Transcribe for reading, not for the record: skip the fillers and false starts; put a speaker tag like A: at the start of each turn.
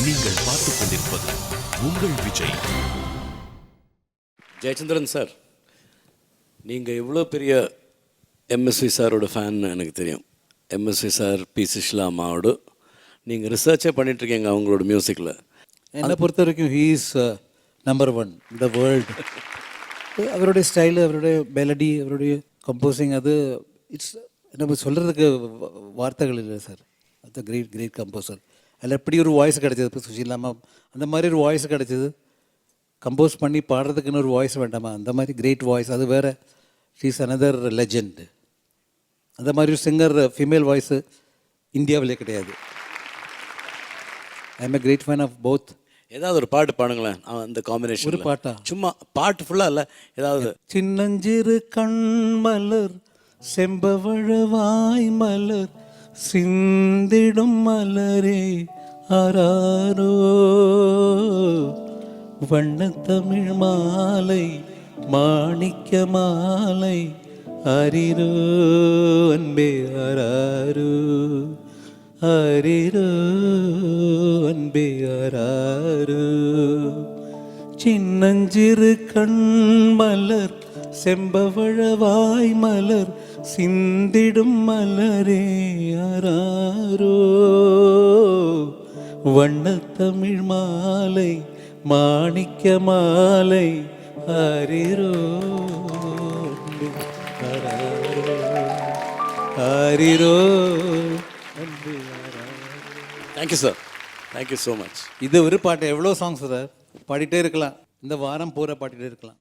A: நீங்கள் பார்த்துக் கொண்டிருப்பது உங்கள் விஜய்.
B: ஜெயச்சந்திரன் சார், நீங்கள் இவ்வளோ பெரிய எம்எஸ்வி சாரோட ஃபேன் எனக்கு தெரியும். எம்எஸ்வி சார், பி சுஷிலா அம்மாவோடு நீங்கள் ரிசர்ச்சே பண்ணிகிட்ருக்கீங்க அவங்களோட மியூசிக்கில்.
C: என்னை பொறுத்த வரைக்கும் ஹீ இஸ் நம்பர் 1 இந்த வேர்ல்டு. அவருடைய ஸ்டைலு, அவருடைய மெலடி, அவருடைய கம்போசிங், அது இட்ஸ் நம்ம சொல்கிறதுக்கு வார்த்தைகள் இல்லை சார். அது கிரேட் கம்போசர். அதில் எப்படி ஒரு வாய்ஸ் கிடச்சிது, இப்போ சுஷீலாமா அந்த மாதிரி ஒரு வாய்ஸ் கிடச்சிது. கம்போஸ் பண்ணி பாடுறதுக்குன்னு ஒரு வாய்ஸ் வேண்டாமா, அந்த மாதிரி கிரேட் வாய்ஸ். அது வேறு, ஷீ இஸ் அனதர் லெஜெண்ட். அந்த மாதிரி ஒரு சிங்கர் ஃபீமேல் வாய்ஸு இந்தியாவிலே கிடையாது. I am a great fan of both.
B: ஏதாவது ஒரு பாட்டு பாடுங்களேன் அந்த காம்பினேஷன்.
C: ஒரு பாட்டா?
B: சும்மா பாட்டு ஃபுல்லாக இல்லை, ஏதாவது.
C: சின்னஞ்சிறு கண்மலர் செம்பவழவாய் மலர் சிந்திடும் மலரே ஆராரோ வண்ணத்தமிழ் மாலை மாணிக்க மாலை அரிரோ அன்பே ஆராரோ அரிரோ அன்பே ஆராரோ. சின்னஞ்சிறு கண்மலர் செம்பவழவாய் மலர் சிந்திடும் மலரே ஆராரோ வண்ணத்தமிழ் மாலை மாணிக்க மாலை ஆரிரோ ஆரிரோ.
B: Thank you sir, thank you so much.
C: இது ஒரு பாட்டு, எவ்வளோ சாங்ஸ் சார் பாடிட்டே இருக்கலாம். இந்த வாரம் பூரா பாடிட்டே இருக்கலாம்.